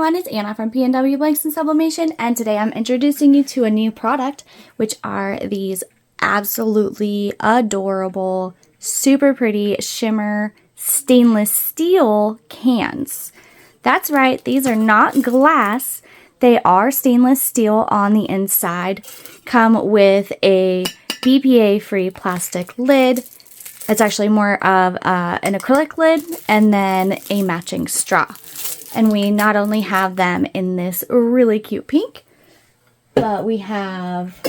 everyone, it's Anna from PNW Blanks and Sublimation, and today I'm introducing you to a new product, which are these absolutely adorable, super pretty shimmer stainless steel cans. That's right, these are not glass, they are stainless steel on the inside, come with a BPA-free plastic lid. It's actually more of an acrylic lid and then a matching straw. And we not only have them in this really cute pink, but we have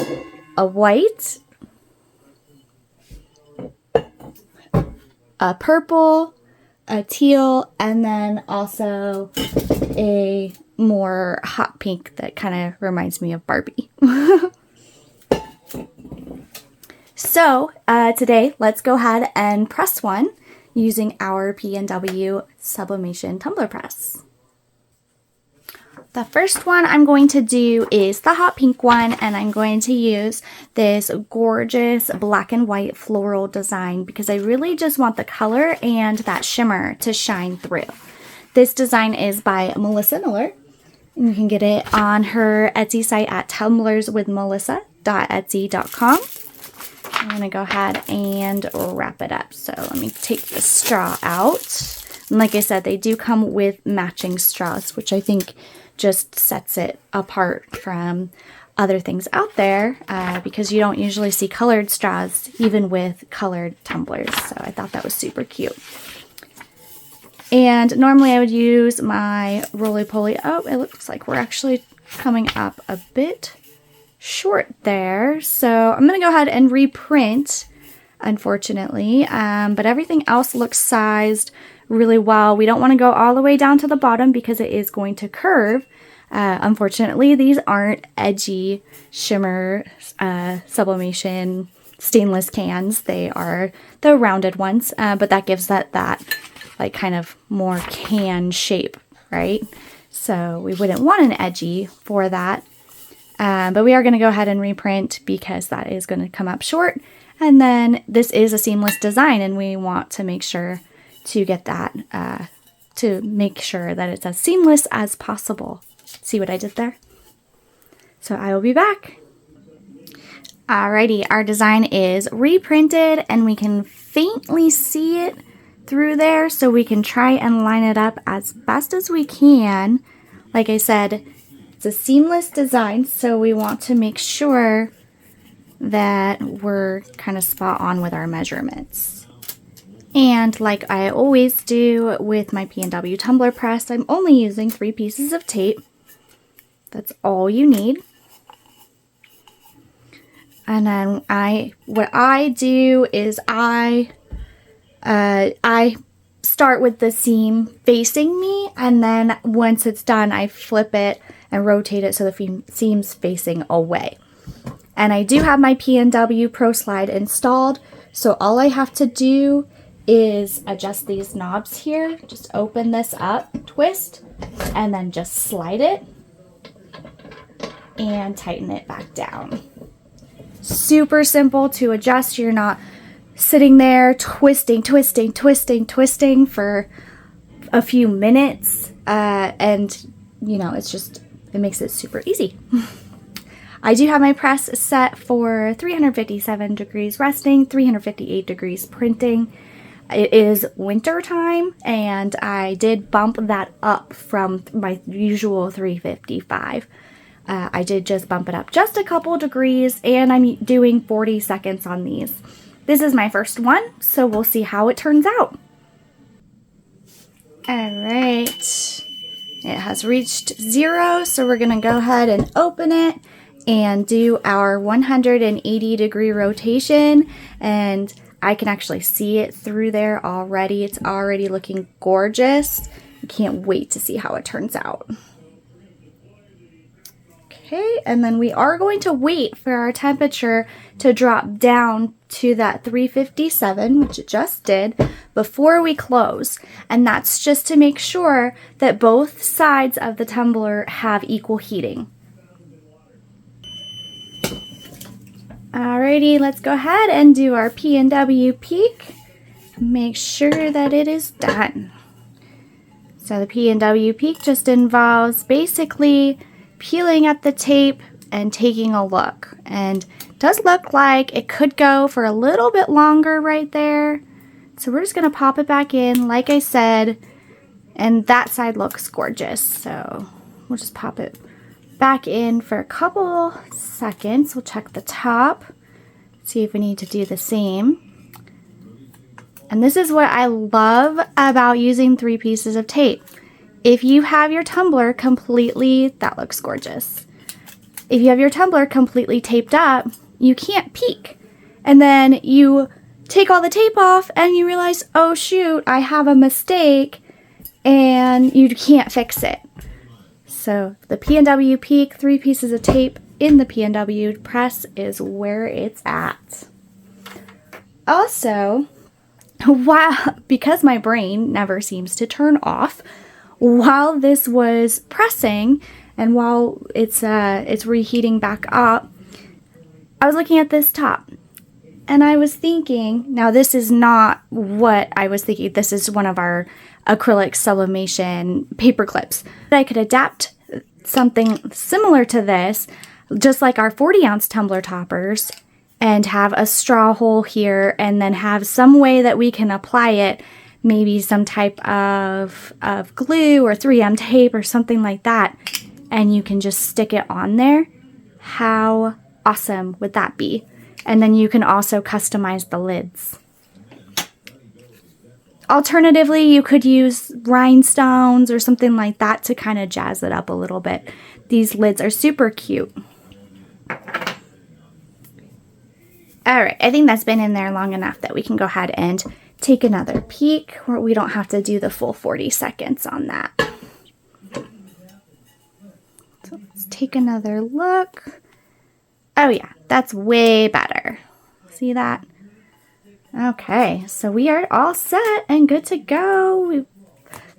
a white, a purple, a teal, and then also a more hot pink that kind of reminds me of Barbie. So today, let's go ahead and press one using our PNW Sublimation tumbler press. The first one I'm going to do is the hot pink one, and I'm going to use this gorgeous black and white floral design because I really just want the color and that shimmer to shine through. This design is by Melissa Miller, and you can get it on her Etsy site at tumblerswithmelissa.etsy.com. I'm going to go ahead and wrap it up. So let me take the straw out. And like I said, they do come with matching straws, which I think just sets it apart from other things out there because you don't usually see colored straws even with colored tumblers. So I thought that was super cute. And normally I would use my roly-poly. Oh, it looks like we're actually coming up a bit short there. So I'm going to go ahead and reprint, unfortunately. But everything else looks sized really well. We don't want to go all the way down to the bottom because it is going to curve. Unfortunately, these aren't edgy shimmer sublimation stainless cans. They are the rounded ones, but that gives that like kind of more can shape, right? So we wouldn't want an edgy for that. But we are going to go ahead and reprint because that is going to come up short. And then this is a seamless design, and we want to make sure to get that, to make sure that it's as seamless as possible. See what I did there? So I will be back. Alrighty, our design is reprinted and we can faintly see it through there, so we can try and line it up as best as we can. Like I said, it's a seamless design, so we want to make sure that we're kind of spot on with our measurements. And like I always do with my PNW tumbler press, I'm only using 3 pieces of tape. That's all you need. And then what I do is I start with the seam facing me, and then once it's done, I flip it and rotate it so the seam's facing away. And I do have my PNW Pro Slide installed, so all I have to do is adjust these knobs here. Just open this up, twist, and then just slide it and tighten it back down. Super simple to adjust. You're not sitting there twisting for a few minutes, and you know, it makes it super easy. I do have my press set for 357 degrees resting, 358 degrees printing. It is winter time, and I did bump that up from my usual 355. I did just bump it up just a couple degrees, and I'm doing 40 seconds on these. This is my first one, so we'll see how it turns out. All right, it has reached 0, so we're gonna go ahead and open it and do our 180 degree rotation, and I can actually see it through there already. It's already looking gorgeous. I can't wait to see how it turns out. Okay, and then we are going to wait for our temperature to drop down to that 357, which it just did, before we close. And that's just to make sure that both sides of the tumbler have equal heating. Alrighty, let's go ahead and do our PNW peek. Make sure that it is done. So the PNW peek just involves basically peeling at the tape and taking a look. And it does look like it could go for a little bit longer right there. So we're just going to pop it back in, like I said, and that side looks gorgeous. So we'll just pop it back in for a couple seconds. We'll check the top, see if we need to do the same. And this is what I love about using 3 pieces of tape. If you have your tumbler completely, that looks gorgeous. If you have your tumbler completely taped up, you can't peek. And then you take all the tape off and you realize, oh shoot, I have a mistake, and you can't fix it. So the PNW peek, 3 pieces of tape in the PNW press is where it's at. Also, because my brain never seems to turn off, while this was pressing and while it's reheating back up, I was looking at this top. And I was thinking, now this is not what I was thinking. This is one of our acrylic sublimation paper clips. I could adapt something similar to this, just like our 40-ounce tumbler toppers, and have a straw hole here, and then have some way that we can apply it, maybe some type of glue or 3M tape or something like that, and you can just stick it on there. How awesome would that be? And then you can also customize the lids. Alternatively, you could use rhinestones or something like that to kind of jazz it up a little bit. These lids are super cute. All right, I think that's been in there long enough that we can go ahead and take another peek, where we don't have to do the full 40 seconds on that. So let's take another look. Oh yeah, that's way better. See that? Okay, so we are all set and good to go.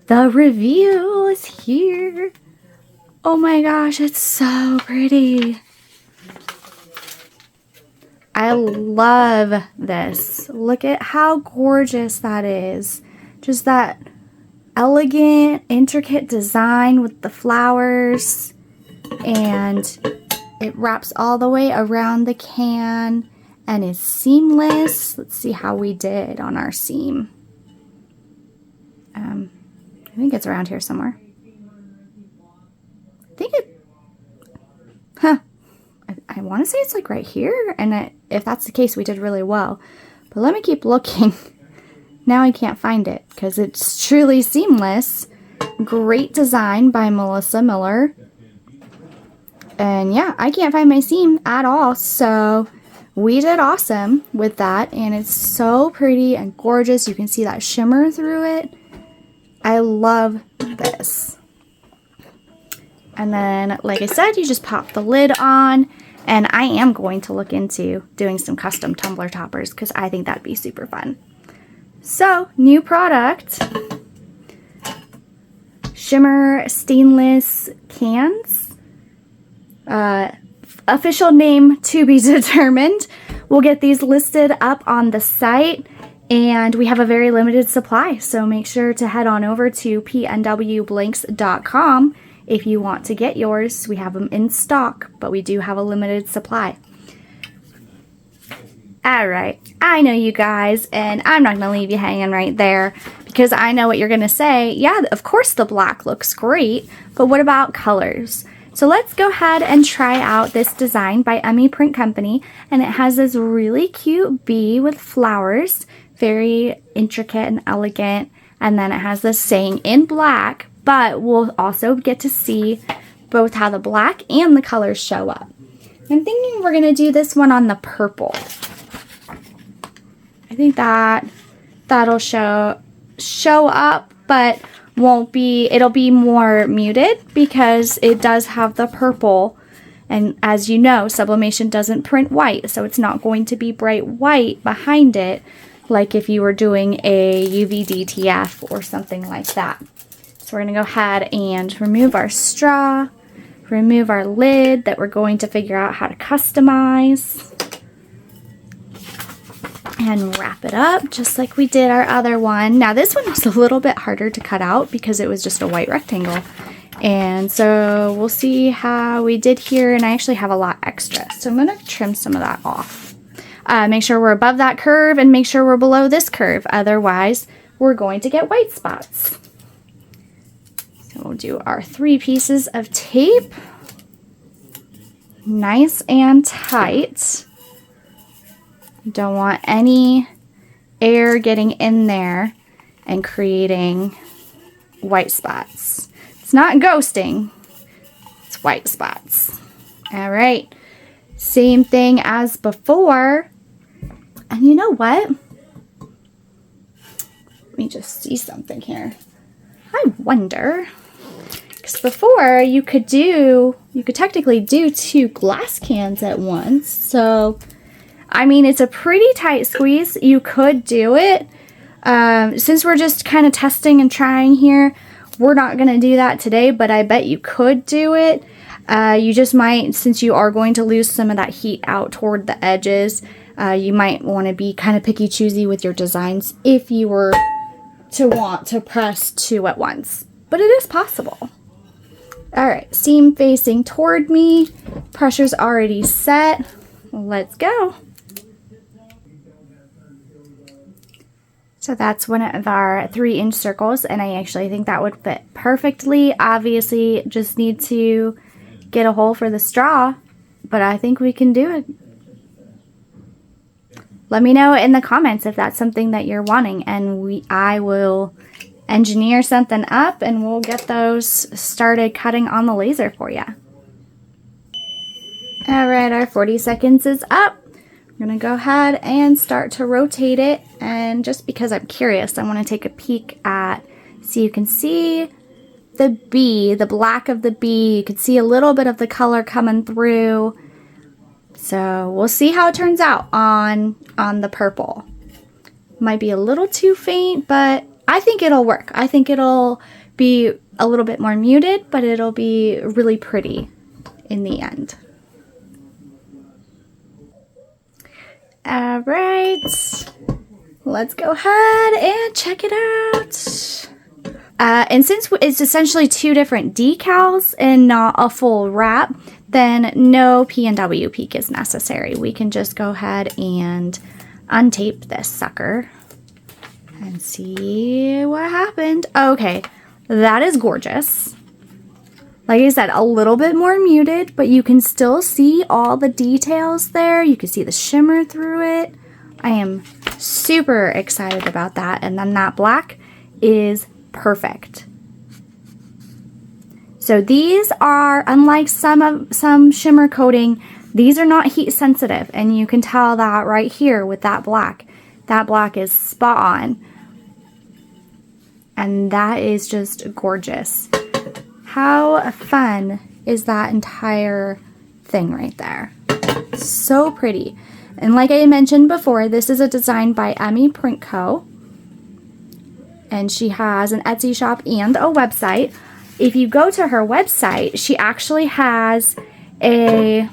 The reveal is here. Oh my gosh, it's so pretty. I love this. Look at how gorgeous that is. Just that elegant, intricate design with the flowers, and it wraps all the way around the can and is seamless. Let's see how we did on our seam. I think it's around here somewhere. I want to say it's like right here, and if that's the case, we did really well. But let me keep looking. Now I can't find it because it's truly seamless. Great design by Melissa Miller. And yeah, I can't find my seam at all, so we did awesome with that, and it's so pretty and gorgeous. You can see that shimmer through it. I love this. And then, like I said, you just pop the lid on, and I am going to look into doing some custom tumbler toppers because I think that'd be super fun. So, new product, Shimmer stainless cans. Official name to be determined. We'll get these listed up on the site, and we have a very limited supply, so make sure to head on over to pnwblanks.com if you want to get yours. We have them in stock, but we do have a limited supply. Alright, I know you guys, and I'm not going to leave you hanging right there because I know what you're going to say. Yeah, of course the black looks great, but what about colors? So let's go ahead and try out this design by Emmy Print Company, and it has this really cute bee with flowers, very intricate and elegant, and then it has this saying in black, but we'll also get to see both how the black and the colors show up. I'm thinking we're going to do this one on the purple. I think that'll show up, but won't be, it'll be more muted because it does have the purple, and as you know, Sublimation doesn't print white, so it's not going to be bright white behind it like if you were doing a UV DTF or something like that. So we're going to go ahead and remove our straw, remove our lid that we're going to figure out how to customize. and wrap it up just like we did our other one. Now this one was a little bit harder to cut out because it was just a white rectangle. And so we'll see how we did here, and I actually have a lot extra. So I'm gonna trim some of that off. Make sure we're above that curve and make sure we're below this curve. Otherwise, we're going to get white spots. So we'll do our 3 pieces of tape. Nice and tight. Don't want any air getting in there and creating white spots. It's not ghosting, it's white spots. All right, same thing as before. And you know what? Let me just see something here. I wonder, because before you could technically do 2 glass cans at once. So I mean, it's a pretty tight squeeze. You could do it. Since we're just kind of testing and trying here, we're not going to do that today, but I bet you could do it. You just might, since you are going to lose some of that heat out toward the edges, you might want to be kind of picky-choosy with your designs if you were to want to press 2 at once. But it is possible. All right, seam facing toward me. Pressure's already set. Let's go. So that's one of our 3-inch circles, and I actually think that would fit perfectly. Obviously, just need to get a hole for the straw, but I think we can do it. Let me know in the comments if that's something that you're wanting, and I will engineer something up, and we'll get those started cutting on the laser for you. All right, our 40 seconds is up. I'm going to go ahead and start to rotate it, and just because I'm curious, I want to take a peek at, so you can see the bee, the black of the bee. You can see a little bit of the color coming through. So we'll see how it turns out on the purple. Might be a little too faint, but I think it'll work. I think it'll be a little bit more muted, but it'll be really pretty in the end. All right, let's go ahead and check it out. And since it's essentially 2 different decals and not a full wrap, then no PNW peak is necessary. We can just go ahead and untape this sucker and see what happened. Okay, that is gorgeous. Like I said, a little bit more muted, but you can still see all the details there. You can see the shimmer through it. I am super excited about that. And then that black is perfect. So these are, unlike some shimmer coating, these are not heat sensitive. And you can tell that right here with that black. That black is spot on. And that is just gorgeous. How fun is that entire thing right there? So pretty. And like I mentioned before, this is a design by Emmy Print Co. And she has an Etsy shop and a website. If you go to her website, she actually has a...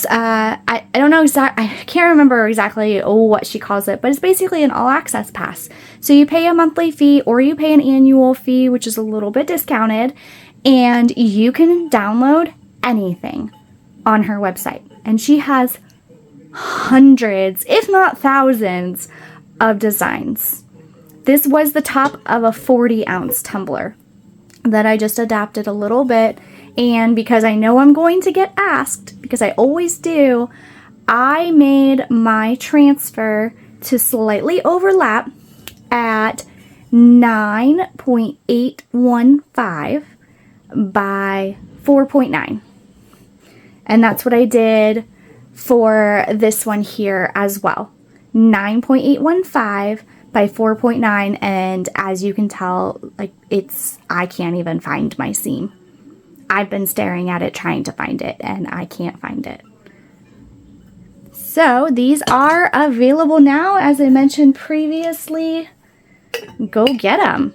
I don't know exactly, I can't remember exactly what she calls it, but it's basically an all-access pass. So you pay a monthly fee or you pay an annual fee, which is a little bit discounted, and you can download anything on her website. And she has hundreds, if not thousands, of designs. This was the top of a 40-ounce tumbler that I just adapted a little bit. And because I know I'm going to get asked, because I always do, I made my transfer to slightly overlap at 9.815 by 4.9. And that's what I did for this one here as well. 9.815 by 4.9, and as you can tell, like I can't even find my seam. I've been staring at it trying to find it, and I can't find it. So these are available now, as I mentioned previously. Go get them.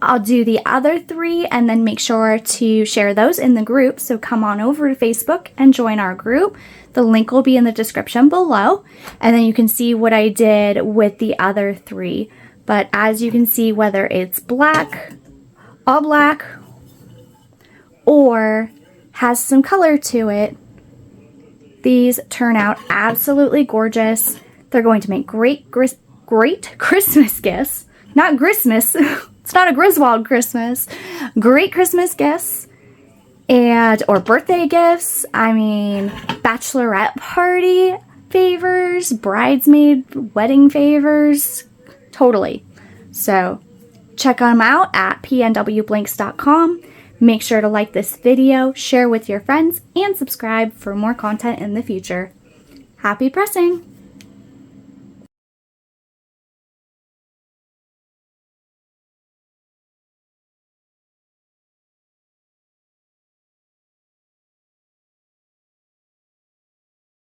I'll do the other 3 and then make sure to share those in the group. So come on over to Facebook and join our group. The link will be in the description below. And then you can see what I did with the other 3. But as you can see, whether it's black, all black, or has some color to it, these turn out absolutely gorgeous. They're going to make great Christmas gifts. Not Christmas. It's not a Griswold Christmas. Great Christmas gifts or birthday gifts. I mean, bachelorette party favors, bridesmaid wedding favors. Totally. So check them out at pnwblanks.com. Make sure to like this video, share with your friends, and subscribe for more content in the future. Happy pressing!